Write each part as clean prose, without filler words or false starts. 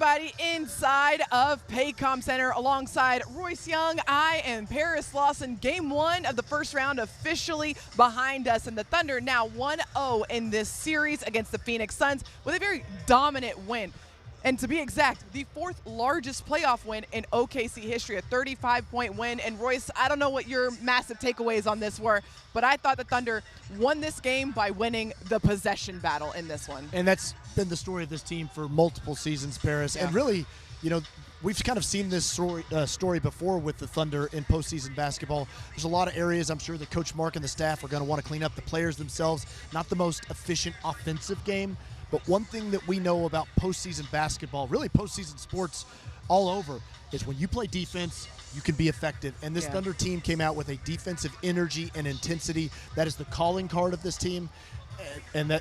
everybody inside of Paycom Center alongside Royce Young. I am Paris Lawson. Game 1 of the first round officially behind us, and the Thunder now 1-0 in this series against the Phoenix Suns with a very dominant win. And to be exact, the 4th largest playoff win in OKC history, a 35-point win. And Royce, I don't know what your massive takeaways on this were, but I thought the Thunder won this game by winning the possession battle in this one. And that's been the story of this team for multiple seasons, Paris. Yeah. And really, you know, we've kind of seen this story before with the Thunder in postseason basketball. There's a lot of areas I'm sure that Coach Mark and the staff are going to want to clean up. The players themselves, not the most efficient offensive game. But one thing that we know about postseason basketball, really postseason sports all over, is when you play defense, you can be effective. And this Thunder team came out with a defensive energy and intensity. That is the calling card of this team. And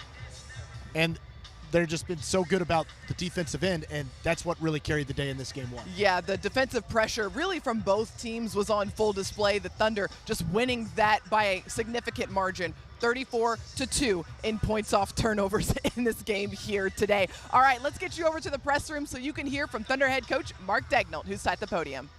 they've just been so good about the defensive end, and that's what really carried the day in this game 1. Yeah, the defensive pressure really from both teams was on full display. The Thunder just winning that by a significant margin, 34-2 in points off turnovers in this game here today. All right, let's get you over to the press room so you can hear from Thunder head coach Mark Daigneault, who's at the podium.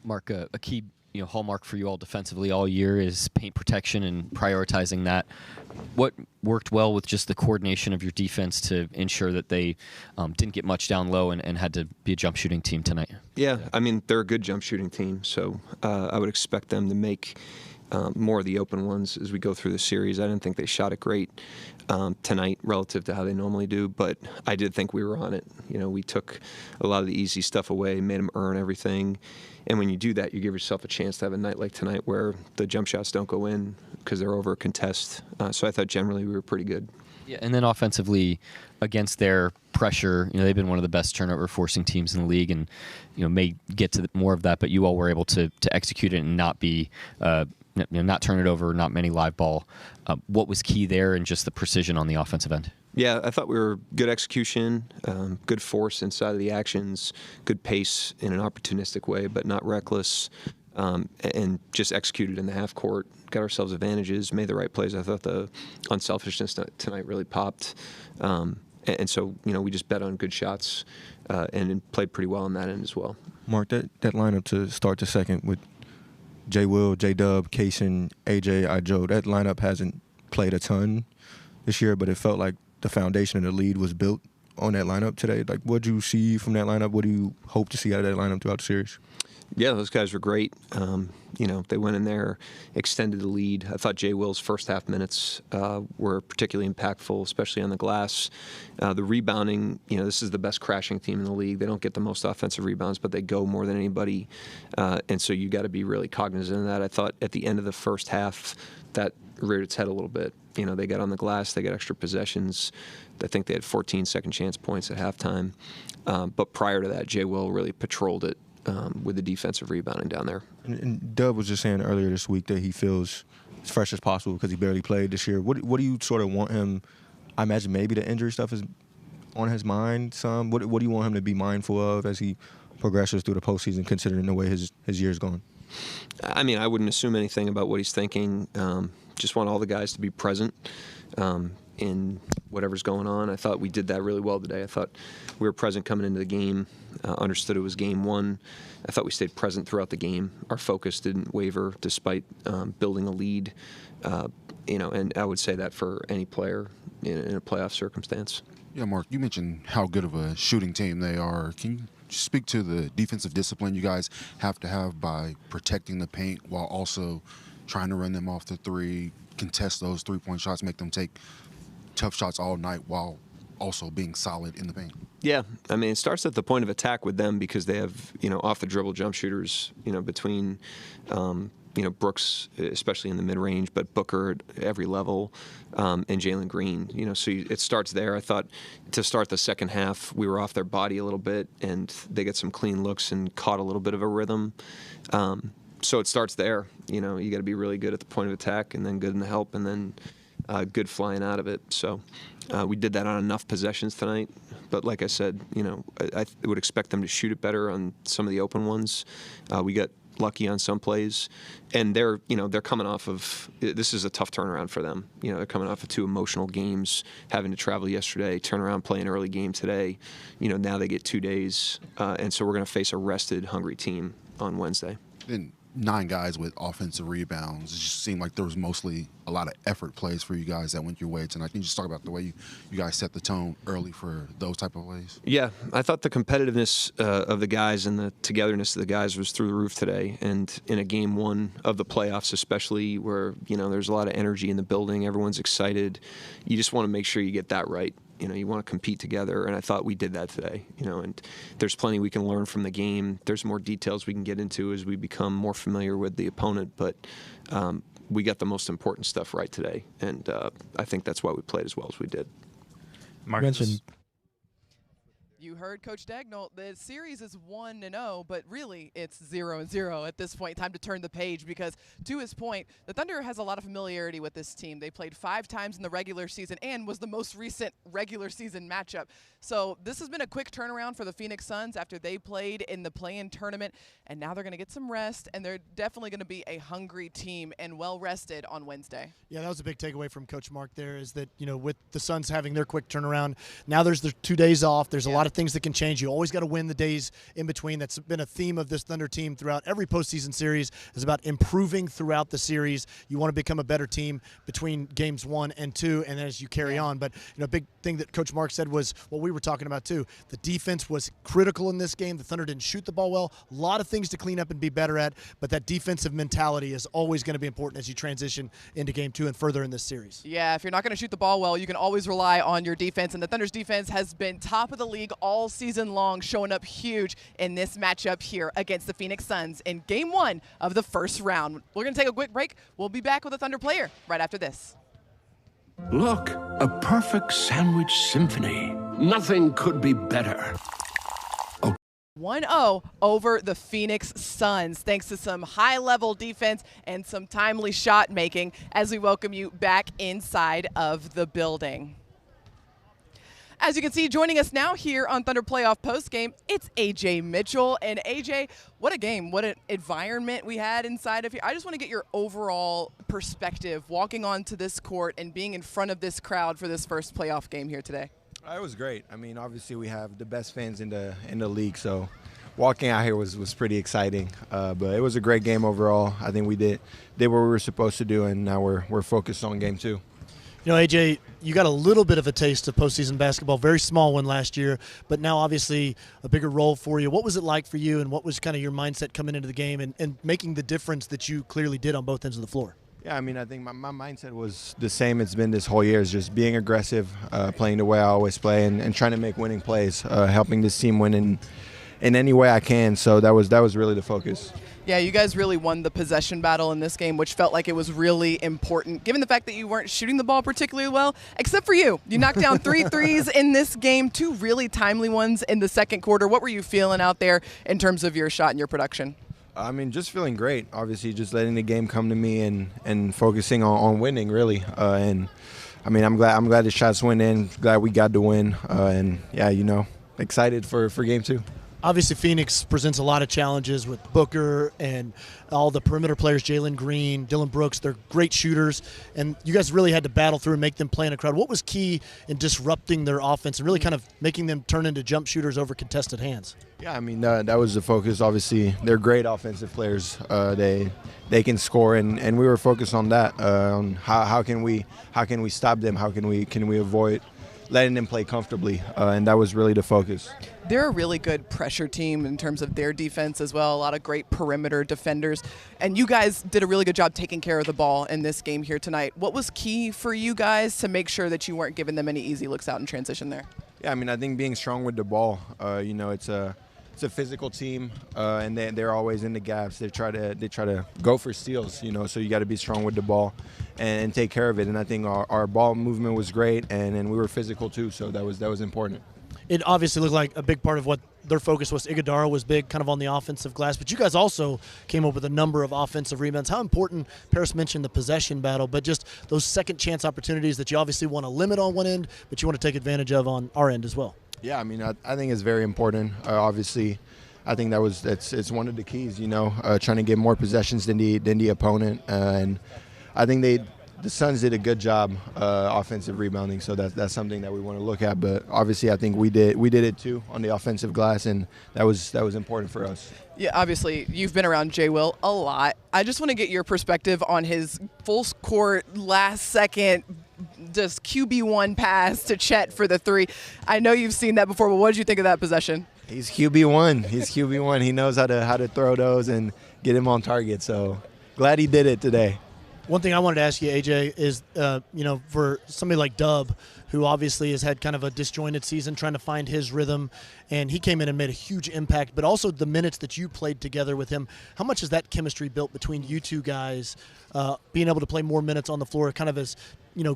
Mark, a key hallmark for you all defensively all year is paint protection and prioritizing that. What worked well with just the coordination of your defense to ensure that they didn't get much down low and had to be a jump shooting team tonight? Yeah, I mean, they're a good jump shooting team, so I would expect them to make more of the open ones as we go through the series. I didn't think they shot it great tonight relative to how they normally do, but I did think we were on it. We took a lot of the easy stuff away, made them earn everything. And when you do that, you give yourself a chance to have a night like tonight where the jump shots don't go in because they're over a contest. So I thought generally we were pretty good. Yeah, and then offensively, against their pressure, they've been one of the best turnover forcing teams in the league, and may get to more of that. But you all were able to execute it and not be, not turn it over, not many live ball. What was key there, and just the precision on the offensive end? Yeah, I thought we were good execution, good force inside of the actions, good pace in an opportunistic way, but not reckless, and just executed in the half court, got ourselves advantages, made the right plays. I thought the unselfishness tonight really popped. And so, we just bet on good shots and played pretty well on that end as well. Mark, that lineup to start the second with J. Will, J. Dub, Kaysen, AJ, Ijo, that lineup hasn't played a ton this year, but it felt like the foundation of the lead was built on that lineup today. Like, what did you see from that lineup? What do you hope to see out of that lineup throughout the series? Yeah, those guys were great. They went in there, extended the lead. I thought Jay Will's first half minutes were particularly impactful, especially on the glass. The rebounding, this is the best crashing team in the league. They don't get the most offensive rebounds, but they go more than anybody. And so you got to be really cognizant of that. I thought at the end of the first half, that reared its head a little bit. They got on the glass, they got extra possessions. I think they had 14 second chance points at halftime. But prior to that, Jay Will really patrolled it with the defensive rebounding down there. And Dub was just saying earlier this week that he feels as fresh as possible because he barely played this year. What do you sort of want him? I imagine maybe the injury stuff is on his mind some. What do you want him to be mindful of as he progresses through the postseason, considering the way his year's gone? I mean, I wouldn't assume anything about what he's thinking. Just want all the guys to be present in whatever's going on. I thought we did that really well today. I thought we were present coming into the game, understood it was game 1. I thought we stayed present throughout the game. Our focus didn't waver despite building a lead, and I would say that for any player in a playoff circumstance. Yeah, Mark, you mentioned how good of a shooting team they are. Can you speak to the defensive discipline you guys have to have by protecting the paint while also trying to run them off the three, contest those three-point shots, make them take tough shots all night while also being solid in the paint? Yeah, I mean, it starts at the point of attack with them because they have, off-the-dribble jump shooters, between, Brooks, especially in the mid-range, but Booker at every level, and Jalen Green. So it starts there. I thought to start the second half, we were off their body a little bit, and they get some clean looks and caught a little bit of a rhythm. So it starts there. You got to be really good at the point of attack, and then good in the help, and then good flying out of it. So we did that on enough possessions tonight. But like I said, I would expect them to shoot it better on some of the open ones. We got lucky on some plays, and they're coming off of, this is a tough turnaround for them. They're coming off of 2 emotional games, having to travel yesterday, turn around, play an early game today. Now they get 2 days, and so we're going to face a rested, hungry team on Wednesday. And 9 guys with offensive rebounds. It just seemed like there was mostly a lot of effort plays for you guys that went your way tonight. Can you just talk about the way you guys set the tone early for those type of plays? Yeah, I thought the competitiveness of the guys and the togetherness of the guys was through the roof today. And in a game 1 of the playoffs, especially where there's a lot of energy in the building, everyone's excited. You just want to make sure you get that right. You want to compete together, and I thought we did that today. And there's plenty we can learn from the game. There's more details we can get into as we become more familiar with the opponent, but we got the most important stuff right today, and I think that's why we played as well as we did. Marcus. You heard Coach Dagnall. The series is 1-0, but really it's 0-0 at this point. Time to turn the page because, to his point, the Thunder has a lot of familiarity with this team. They played 5 times in the regular season and was the most recent regular season matchup. So this has been a quick turnaround for the Phoenix Suns after they played in the play-in tournament, and now they're going to get some rest, and they're definitely going to be a hungry team and well-rested on Wednesday. Yeah, that was a big takeaway from Coach Mark there is that, with the Suns having their quick turnaround, now there's the 2 days off. There's a lot of things that can change. You always got to win the days in between. That's been a theme of this Thunder team throughout every postseason series, is about improving throughout the series. You want to become a better team between games 1 and 2, and as you carry on. But, a big thing that Coach Mark said was what we were talking about too. The defense was critical in this game. The Thunder didn't shoot the ball well. A lot of things to clean up and be better at, but that defensive mentality is always going to be important as you transition into game 2 and further in this series. Yeah, if you're not going to shoot the ball well, you can always rely on your defense, and the Thunder's defense has been top of the league all season long, showing up huge in this matchup here against the Phoenix Suns in game 1 of the first round. We're going to take a quick break. We'll be back with a Thunder player right after this. Look, a perfect sandwich symphony. Nothing could be better. 1-0 over the Phoenix Suns, thanks to some high-level defense and some timely shot making as we welcome you back inside of the building. As you can see, joining us now here on Thunder Playoff Postgame, it's AJ Mitchell. And AJ, what a game, what an environment we had inside of here. I just want to get your overall perspective walking onto this court and being in front of this crowd for this first playoff game here today. It was great. I mean, obviously we have the best fans in the league, so walking out here was pretty exciting. But it was a great game overall. I think we did what we were supposed to do, and now we're focused on game 2. AJ, you got a little bit of a taste of postseason basketball, very small one last year, but now obviously a bigger role for you. What was it like for you, and what was kind of your mindset coming into the game and making the difference that you clearly did on both ends of the floor? Yeah, I mean, I think my mindset was the same it's been this whole year, is just being aggressive, playing the way I always play, and trying to make winning plays, helping this team win in any way I can. So that was really the focus. Yeah, you guys really won the possession battle in this game, which felt like it was really important, given the fact that you weren't shooting the ball particularly well, except for you. You knocked down 3 threes in this game, 2 really timely ones in the second quarter. What were you feeling out there in terms of your shot and your production? I mean, just feeling great. Obviously, just letting the game come to me and focusing on winning, really. And I mean, I'm glad the shots went in. Glad we got the win. And yeah, excited for game 2. Obviously, Phoenix presents a lot of challenges with Booker and all the perimeter players, Jalen Green, Dylan Brooks. They're great shooters, and you guys really had to battle through and make them play in a crowd. What was key in disrupting their offense and really kind of making them turn into jump shooters over contested hands? Yeah, I mean, that was the focus. Obviously, they're great offensive players. They can score, and we were focused on that. On how can we stop them? How can we avoid letting them play comfortably? And that was really the focus. They're a really good pressure team in terms of their defense as well. A lot of great perimeter defenders. And you guys did a really good job taking care of the ball in this game here tonight. What was key for you guys to make sure that you weren't giving them any easy looks out in transition there? Yeah, I mean, I think being strong with the ball. It's a physical team, and they're always in the gaps. They try to go for steals. So you got to be strong with the ball and take care of it. And I think our ball movement was great, and we were physical too. So that was important. It obviously looked like a big part of what their focus was. Iguodala was big kind of on the offensive glass, but you guys also came up with a number of offensive rebounds. How important, Paris mentioned the possession battle, but just those second chance opportunities that you obviously want to limit on one end, but you want to take advantage of on our end as well. Yeah, I mean, I think it's very important. Obviously, I think it's one of the keys, trying to get more possessions than the opponent. And I think the Suns did a good job offensive rebounding, so that's something that we want to look at. But obviously, I think we did it too on the offensive glass, and that was important for us. Yeah, obviously, you've been around J. Will a lot. I just want to get your perspective on his full court, last-second, just QB1 pass to Chet for the three. I know you've seen that before, but what did you think of that possession? He's QB1. He's QB1. He knows how to throw those and get him on target. So glad he did it today. One thing I wanted to ask you, AJ, is, for somebody like Dub, who obviously has had kind of a disjointed season trying to find his rhythm, and he came in and made a huge impact, but also the minutes that you played together with him, how much has that chemistry built between you two guys, being able to play more minutes on the floor, kind of as,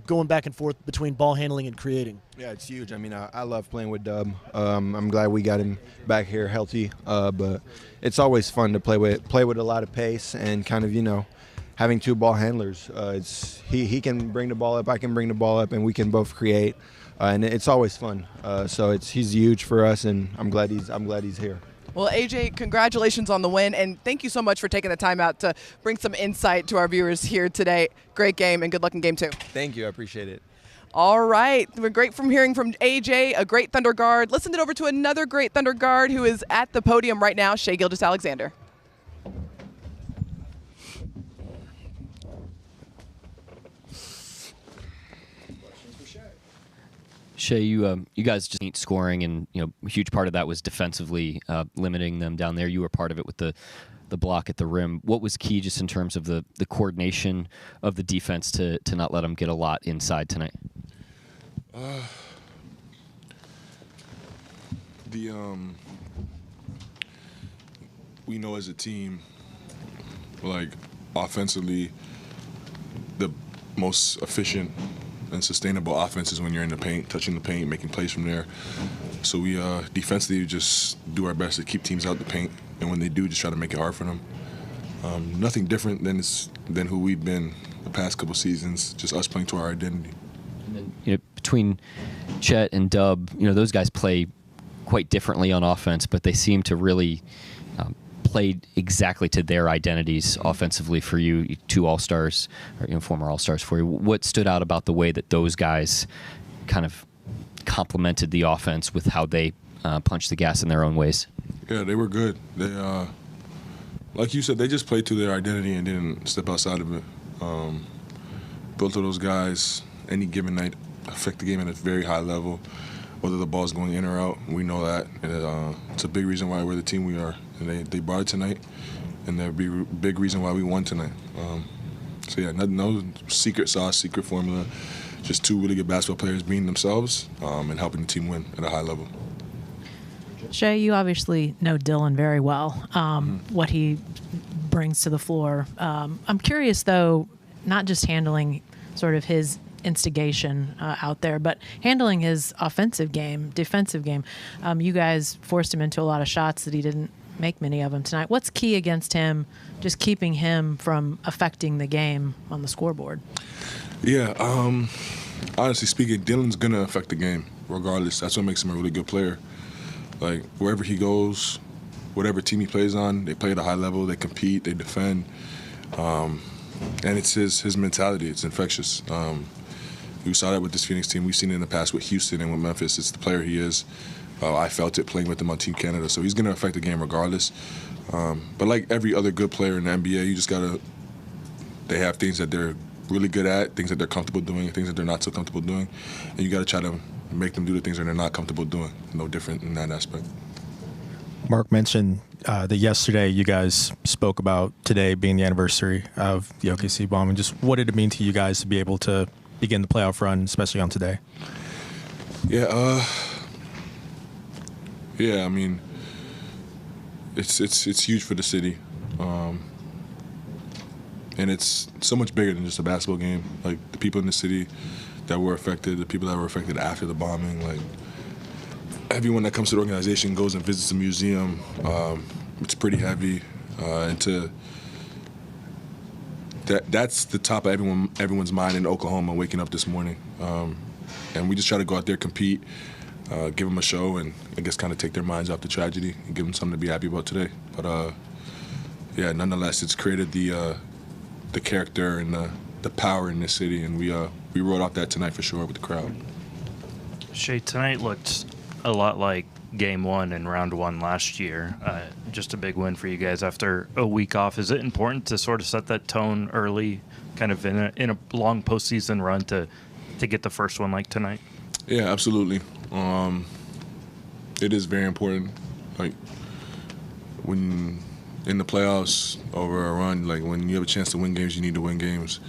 going back and forth between ball handling and creating? Yeah, it's huge. I mean, I love playing with Dub. I'm glad we got him back here healthy, but it's always fun to play with a lot of pace and kind of, having two ball handlers. He can bring the ball up, I can bring the ball up, and we can both create, and it's always fun. So he's huge for us, and I'm glad he's here. Well, AJ, congratulations on the win, and thank you so much for taking the time out to bring some insight to our viewers here today. Great game, and good luck in Game 2. Thank you, I appreciate it. All right, we're great from hearing from AJ, a great Thunder guard. Let's send it over to another great Thunder guard who is at the podium right now, Shai Gilgeous-Alexander. Shai, you guys just need scoring, and a huge part of that was defensively limiting them down there. You were part of it with the block at the rim. What was key just in terms of the coordination of the defense to not let them get a lot inside tonight? We know as a team, like offensively, the most efficient and sustainable offense is when you're in the paint, touching the paint, making plays from there. So we defensively just do our best to keep teams out the paint, and when they do, just try to make it hard for them. Nothing different than who we've been the past couple seasons, just us playing to our identity. And then, between Chet and Dub, those guys play quite differently on offense, but they seem to really played exactly to their identities offensively for you, two All-Stars, or former All-Stars for you. What stood out about the way that those guys kind of complemented the offense with how they punched the gas in their own ways? Yeah, they were good. They, like you said, they just played to their identity and didn't step outside of it. Both of those guys, any given night, affect the game at a very high level, whether the ball's going in or out. We know that, and it's a big reason why we're the team we are. And they brought it tonight, and that'd be a big reason why we won tonight. So yeah, no secret sauce, secret formula, just two really good basketball players being themselves and helping the team win at a high level. Shai, you obviously know Dylan very well, what he brings to the floor. I'm curious, though, not just handling sort of his instigation out there, but handling his offensive game, defensive game. You guys forced him into a lot of shots that he didn't make many of them tonight. What's key against him, just keeping him from affecting the game on the scoreboard? Yeah, honestly speaking, Dylan's going to affect the game regardless. That's what makes him a really good player. Like, wherever he goes, whatever team he plays on, they play at a high level, they compete, they defend. And it's his mentality. It's infectious. We saw that with this Phoenix team. We've seen it in the past with Houston and with Memphis. It's the player he is. I felt it playing with him on Team Canada. So he's going to affect the game regardless. But like every other good player in the NBA, you just got to – they have things that they're really good at, things that they're comfortable doing, things that they're not so comfortable doing. And you got to try to make them do the things that they're not comfortable doing. No different in that aspect. Mark mentioned that yesterday you guys spoke about today being the anniversary of the OKC bomb, and just what did it mean to you guys to be able to begin the playoff run, especially on today? Yeah, I mean, it's huge for the city, and it's so much bigger than just a basketball game. Like, the people in the city that were affected, the people that were affected after the bombing, like, everyone that comes to the organization goes and visits the museum. It's pretty heavy, and that's the top of everyone's mind in Oklahoma waking up this morning. And we just try to go out there, compete, give them a show and I guess kind of take their minds off the tragedy and give them something to be happy about today. But yeah, nonetheless, it's created the character and the power in this city, and we wrote off that tonight for sure with the crowd. Shai, tonight looked a lot like Game 1 in Round 1 last year. Just a big win for you guys after a week off. Is it important to sort of set that tone early, kind of in a long postseason run to get the first one like tonight? Yeah, absolutely. It is very important. Like when in the playoffs over a run, like when you have a chance to win games, you need to win games.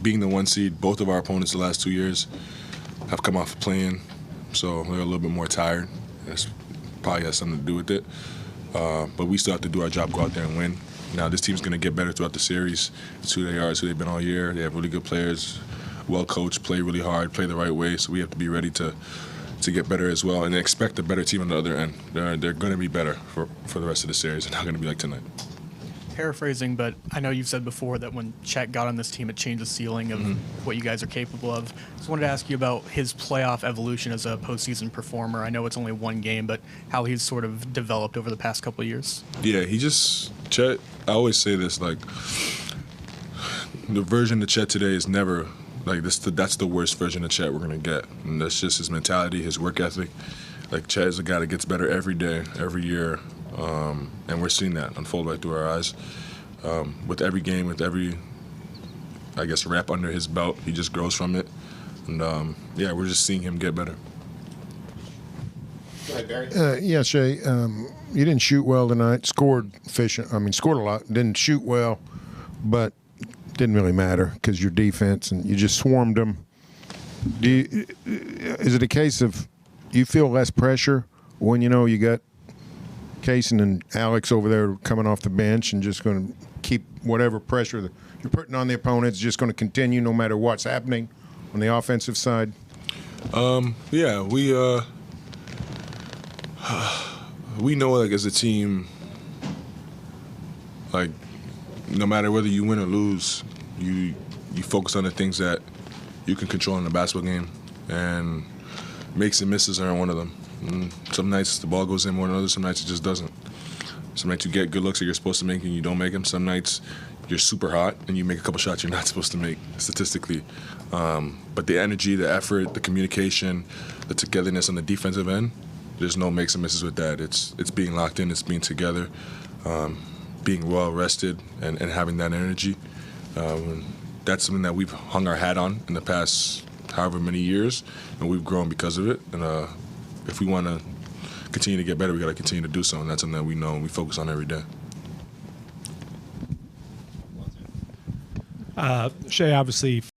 Being the 1 seed, both of our opponents the last 2 years have come off playing, so they're a little bit more tired. That's probably has something to do with it. But we still have to do our job, go out there and win. Now, this team's going to get better throughout the series. It's who they are. It's who they've been all year. They have really good players, well coached, play really hard, play the right way. So we have to be ready to get better as well and expect a better team on the other end. They're going to be better for the rest of the series. They're not going to be like tonight. Paraphrasing, but I know you've said before that when Chet got on this team, it changed the ceiling of what you guys are capable of. Just wanted to ask you about his playoff evolution as a postseason performer. I know it's only one game, but how he's sort of developed over the past couple of years. Yeah, Chet, I always say this, like, the version of Chet today is never, like, that's the worst version of Chet we're going to get. And that's just his mentality, his work ethic. Like, Chet is a guy that gets better every day, every year. And we're seeing that unfold right through our eyes. With every game, with every, I guess, rep under his belt, he just grows from it. And, yeah, we're just seeing him get better. Yeah, Shai, you didn't shoot well tonight. Scored a lot. Didn't shoot well, but didn't really matter because your defense and you just swarmed them. Is it a case of you feel less pressure when you know you got Kaysen and Alex over there coming off the bench and just going to keep whatever pressure that you're putting on the opponents just going to continue no matter what's happening on the offensive side? Yeah, we know, like, as a team, like, no matter whether you win or lose, you focus on the things that you can control in the basketball game, and makes and misses aren't one of them. Some nights the ball goes in more than others. Some nights it just doesn't. Some nights you get good looks that you're supposed to make and you don't make them. Some nights you're super hot and you make a couple shots you're not supposed to make statistically. But the energy, the effort, the communication, the togetherness on the defensive end, there's no makes and misses with that. It's being locked in. It's being together, being well rested, and having that energy. That's something that we've hung our hat on in the past however many years, and we've grown because of it. And if we want to continue to get better, we got to continue to do so, and that's something that we know and we focus on every day. Shai, obviously